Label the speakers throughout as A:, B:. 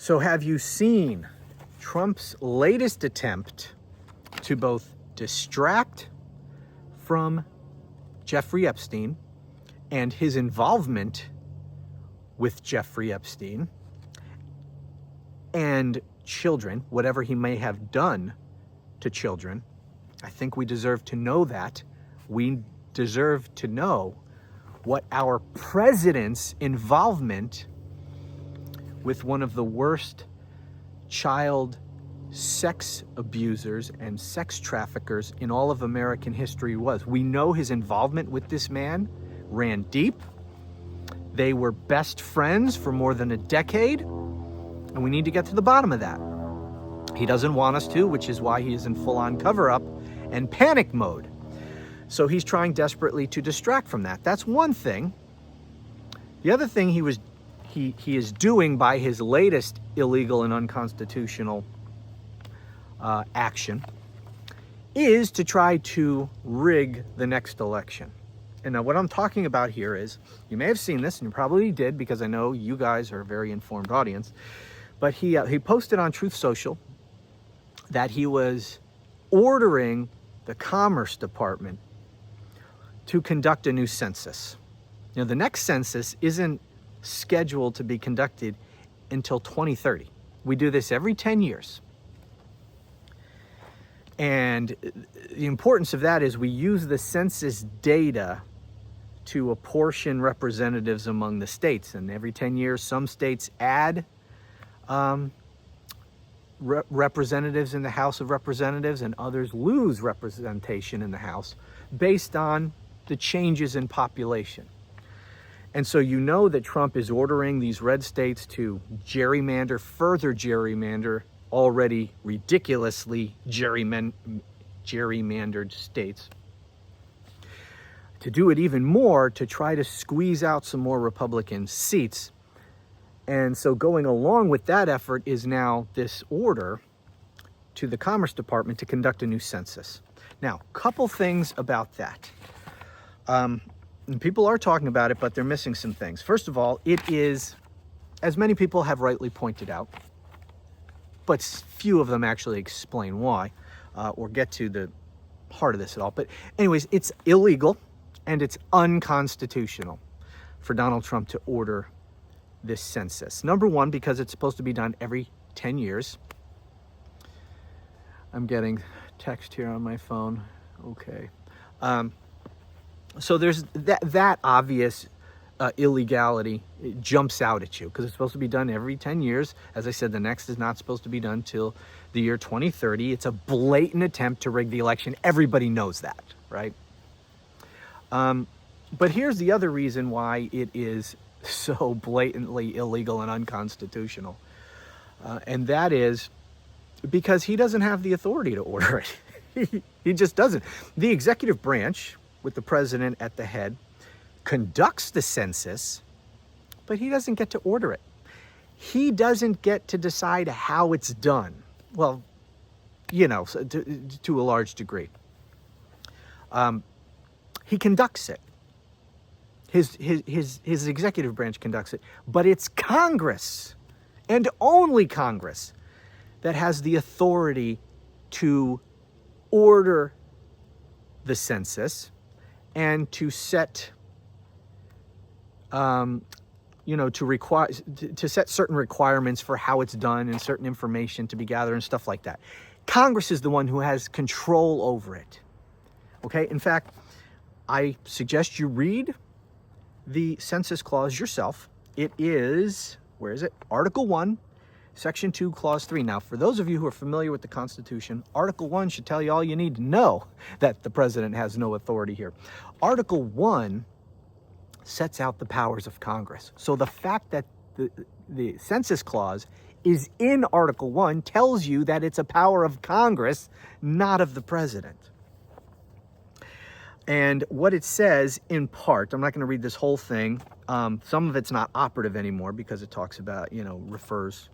A: So have you seen Trump's latest attempt to both distract from Jeffrey Epstein and his involvement with Jeffrey Epstein and children, whatever he may have done to children? I think we deserve to know that. We deserve to know what our president's involvement with one of the worst child sex abusers and sex traffickers in all of American history was. We know his involvement with this man ran deep. They were best friends for more than a decade, and we need to get to the bottom of that. He doesn't want us to, which is why he is in full-on cover-up and panic mode. So he's trying desperately to distract from that. That's one thing. The other thing he is doing by his latest illegal and unconstitutional action is to try to rig the next election. And now what I'm talking about here is, you may have seen this, and you probably did because I know you guys are a very informed audience, but he posted on Truth Social that he was ordering the Commerce Department to conduct a new census. You know, the next census isn't scheduled to be conducted until 2030. We do this every 10 years. And the importance of that is we use the census data to apportion representatives among the states. And every 10 years, some states add representatives in the House of Representatives and others lose representation in the House based on the changes in population. And so you know that Trump is ordering these red states to further gerrymander already ridiculously gerrymandered states, to do it even more, to try to squeeze out some more Republican seats. And so going along with that effort is now this order to the Commerce Department to conduct a new census. Now, couple things about that. And people are talking about it, but they're missing some things. First of all, it is, as many people have rightly pointed out, but few of them actually explain why or get to the heart of this at all. But anyways, it's illegal and it's unconstitutional for Donald Trump to order this census. Number one, because it's supposed to be done every 10 years. I'm getting text here on my phone. Okay. So there's that obvious illegality. It jumps out at you because it's supposed to be done every 10 years. As I said, the next is not supposed to be done till the year 2030. It's a blatant attempt to rig the election. Everybody knows that, right? But here's the other reason why it is so blatantly illegal and unconstitutional. And that is because he doesn't have the authority to order it. He just doesn't. The executive branch, with the president at the head, conducts the census, but he doesn't get to order it. He doesn't get to decide how it's done. Well, you know, to a large degree. He conducts it. His executive branch conducts it, but it's Congress, and only Congress, that has the authority to order the census and to set, to set certain requirements for how it's done and certain information to be gathered and stuff like that. Congress is the one who has control over it. Okay, in fact, I suggest you read the census clause yourself. It is, where is it? Article 1, Section 2, Clause 3. Now, for those of you who are familiar with the Constitution, Article 1 should tell you all you need to know that the president has no authority here. Article 1 sets out the powers of Congress. So the fact that the census clause is in Article 1 tells you that it's a power of Congress, not of the president. And what it says in part, I'm not going to read this whole thing. Some of it's not operative anymore because it talks about, refers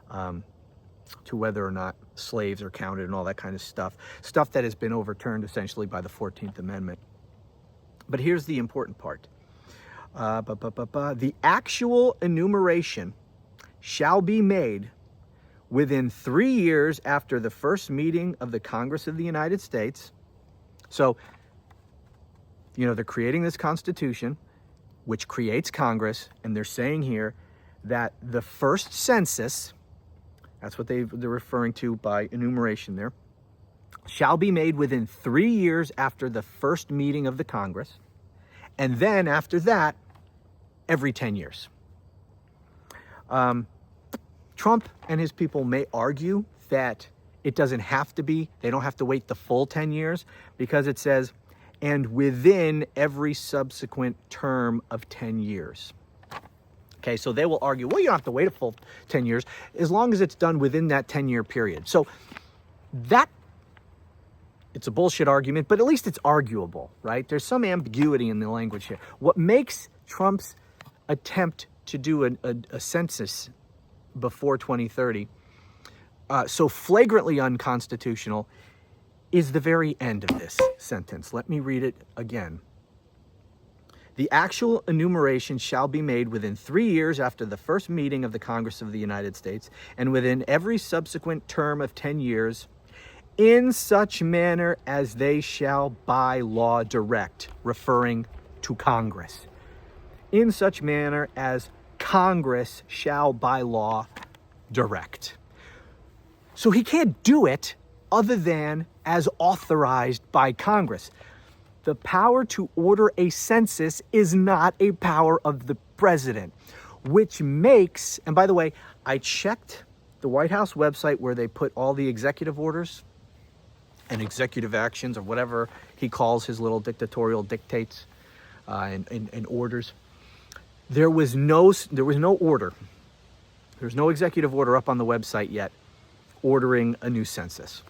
A: to whether or not slaves are counted and all that kind of stuff. Stuff that has been overturned essentially by the 14th Amendment. But here's the important part. The actual enumeration shall be made within 3 years after the first meeting of the Congress of the United States. So, they're creating this Constitution, which creates Congress, and they're saying here that the first census, that's what they're referring to by enumeration there, shall be made within 3 years after the first meeting of the Congress, and then after that, every 10 years. Trump and his people may argue that it doesn't have to be, they don't have to wait the full 10 years, because it says, and within every subsequent term of 10 years. Okay, so they will argue, well, you don't have to wait a full 10 years, as long as it's done within that 10-year period. So it's a bullshit argument, but at least it's arguable, right? There's some ambiguity in the language here. What makes Trump's attempt to do a census before 2030 so flagrantly unconstitutional is the very end of this sentence. Let me read it again. The actual enumeration shall be made within 3 years after the first meeting of the Congress of the United States, and within every subsequent term of 10 years, in such manner as they shall by law direct, referring to Congress. In such manner as Congress shall by law direct. So he can't do it other than as authorized by Congress. The power to order a census is not a power of the president, which makes, and by the way, I checked the White House website where they put all the executive orders and executive actions, or whatever he calls his little dictatorial dictates and orders. There was no order. There's no executive order up on the website yet ordering a new census.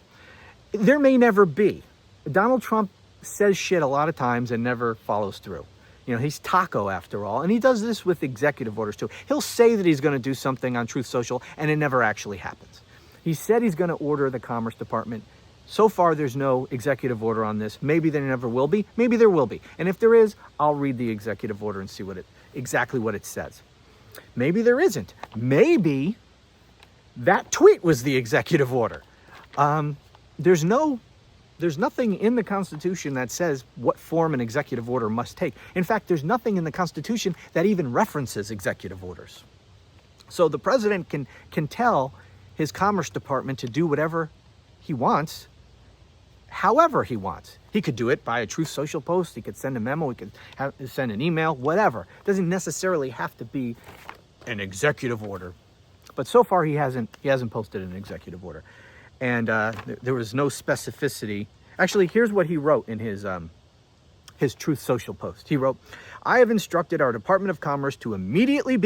A: There may never be. Donald Trump says shit a lot of times and never follows through. He's taco after all, and he does this with executive orders too. He'll say that he's going to do something on Truth Social, and it never actually happens. He said he's going to order the Commerce Department. So far, there's no executive order on this. Maybe there never will be. Maybe there will be. And if there is, I'll read the executive order and see exactly what it says. Maybe there isn't. Maybe that tweet was the executive order. There's nothing in the Constitution that says what form an executive order must take. In fact, there's nothing in the Constitution that even references executive orders. So the president can tell his Commerce Department to do whatever he wants, however he wants. He could do it by a Truth Social post. He could send a memo. He could send an email, whatever. It doesn't necessarily have to be an executive order. But so far, he hasn't posted an executive order. And there was no specificity. Actually, here's what he wrote in his Truth Social post. He wrote, I have instructed our Department of Commerce to immediately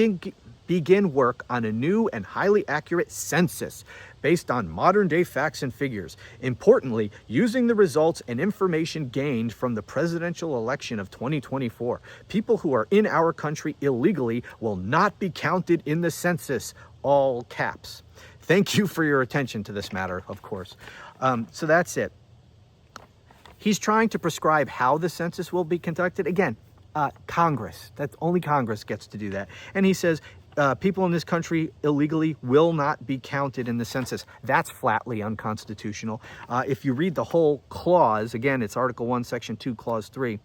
A: begin work on a new and highly accurate census based on modern-day facts and figures. Importantly, using the results and information gained from the presidential election of 2024, people who are in our country illegally will not be counted in the census, all caps. Thank you for your attention to this matter, of course. So that's it. He's trying to prescribe how the census will be conducted. Again, Congress. That's only Congress gets to do that. And he says people in this country illegally will not be counted in the census. That's flatly unconstitutional. If you read the whole clause, again, it's Article 1, Section 2, Clause 3.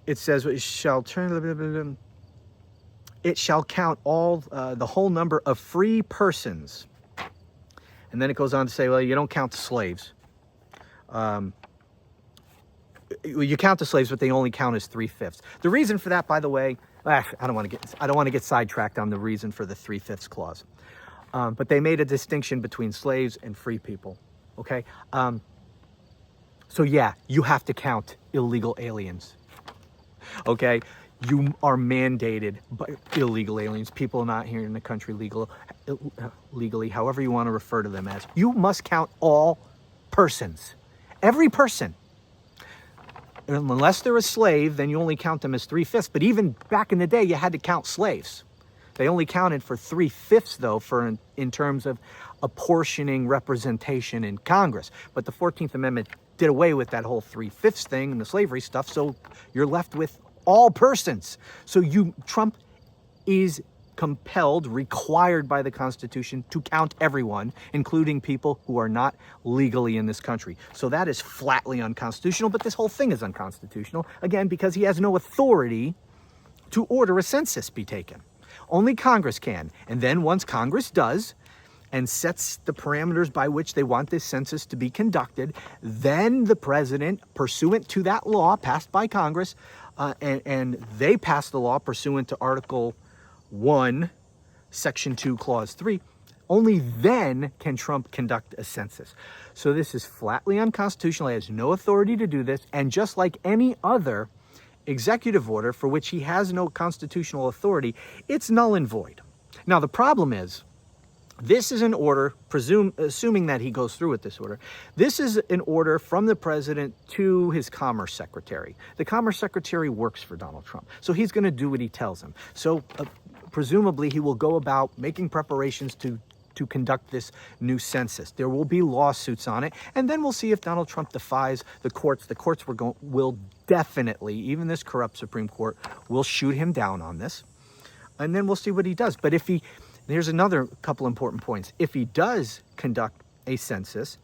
A: It says, it shall count all the whole number of free persons. And then it goes on to say, well, you don't count the slaves. You count the slaves, but they only count as 3/5. The reason for that, by the way, I don't want to get sidetracked on the reason for the 3/5 clause. But they made a distinction between slaves and free people. Okay. So yeah, you have to count illegal aliens. Okay. You are mandated by illegal aliens, people not here in the country legally, however you want to refer to them as. You must count all persons, every person. Unless they're a slave, then you only count them as 3/5. But even back in the day, you had to count slaves. They only counted for 3/5, though, in terms of apportioning representation in Congress. But the 14th Amendment did away with that whole 3/5 thing and the slavery stuff, so you're left with all persons. So Trump is compelled, required by the Constitution to count everyone, including people who are not legally in this country. So that is flatly unconstitutional, but this whole thing is unconstitutional, again, because he has no authority to order a census be taken. Only Congress can. And then once Congress does and sets the parameters by which they want this census to be conducted, then the president, pursuant to that law passed by Congress, and they passed the law pursuant to Article 1, Section 2, Clause 3, only then can Trump conduct a census. So this is flatly unconstitutional. He has no authority to do this. And just like any other executive order for which he has no constitutional authority, it's null and void. Now, the problem is, this is an order, assuming that he goes through with this order, this is an order from the president to his Commerce Secretary. The Commerce Secretary works for Donald Trump, so he's going to do what he tells him. So presumably he will go about making preparations to conduct this new census. There will be lawsuits on it, and then we'll see if Donald Trump defies the courts. The courts will definitely, even this corrupt Supreme Court, will shoot him down on this, and then we'll see what he does. But here's another couple important points. If he does conduct a census,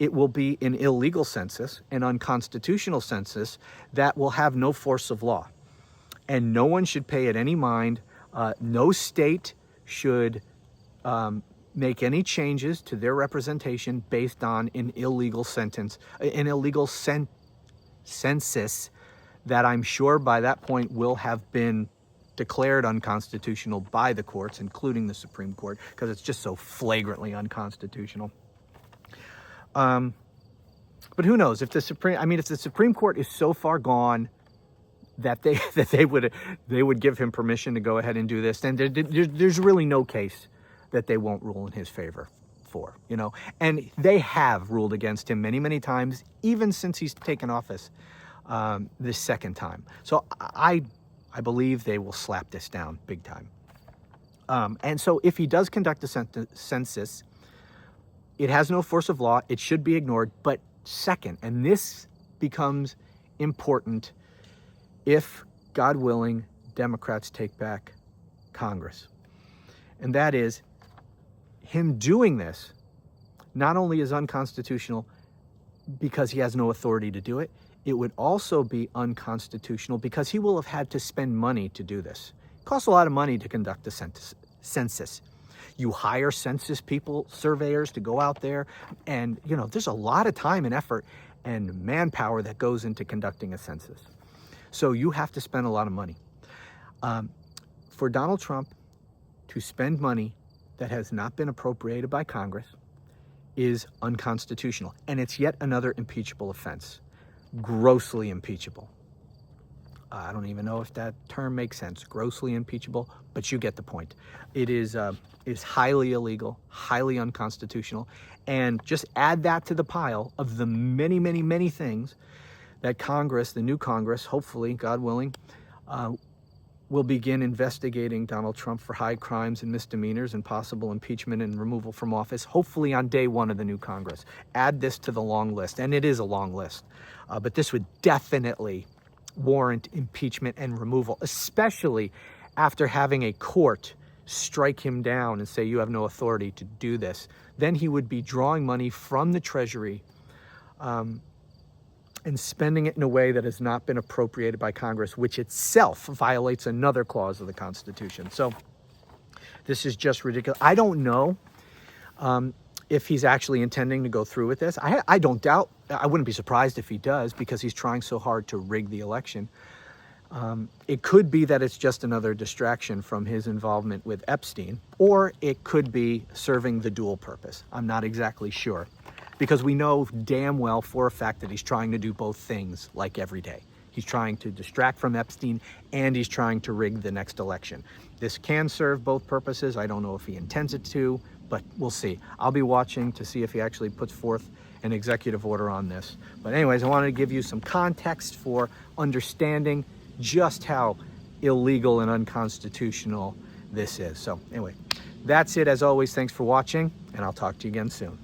A: it will be an illegal census, an unconstitutional census that will have no force of law. And no one should pay it any mind. No state should make any changes to their representation based on an illegal census that I'm sure by that point will have been declared unconstitutional by the courts, including the Supreme Court, because it's just so flagrantly unconstitutional. But who knows if the Supreme Court is so far gone that they would give him permission to go ahead and do this, then there's really no case that they won't rule in his favor for, and they have ruled against him many, many times, even since he's taken office this second time. So I believe they will slap this down big time. And so if he does conduct a census, it has no force of law. It should be ignored. But second, and this becomes important if, God willing, Democrats take back Congress. And that is, him doing this not only is unconstitutional because he has no authority to do it, it would also be unconstitutional because he will have had to spend money to do this. It costs a lot of money to conduct a census. You hire census people, surveyors, to go out there, and there's a lot of time and effort and manpower that goes into conducting a census. So you have to spend a lot of money. For Donald Trump to spend money that has not been appropriated by Congress is unconstitutional. And it's yet another impeachable offense. Grossly impeachable. I don't even know if that term makes sense. Grossly impeachable, but you get the point. It is highly illegal, highly unconstitutional, and just add that to the pile of the many, many, many things that Congress, the new Congress, hopefully, God willing, will begin investigating Donald Trump for high crimes and misdemeanors and possible impeachment and removal from office, hopefully on day one of the new Congress. Add this to the long list, and it is a long list, but this would definitely warrant impeachment and removal, especially after having a court strike him down and say you have no authority to do this. Then he would be drawing money from the Treasury and spending it in a way that has not been appropriated by Congress, which itself violates another clause of the Constitution. So this is just ridiculous. I don't know if he's actually intending to go through with this. I don't doubt. I wouldn't be surprised if he does, because he's trying so hard to rig the election. It could be that it's just another distraction from his involvement with Epstein, or it could be serving the dual purpose. I'm not exactly sure, because we know damn well for a fact that he's trying to do both things like every day. He's trying to distract from Epstein, and he's trying to rig the next election. This can serve both purposes. I don't know if he intends it to, but we'll see. I'll be watching to see if he actually puts forth an executive order on this. But anyways, I wanted to give you some context for understanding just how illegal and unconstitutional this is. So anyway, that's it. As always, thanks for watching, and I'll talk to you again soon.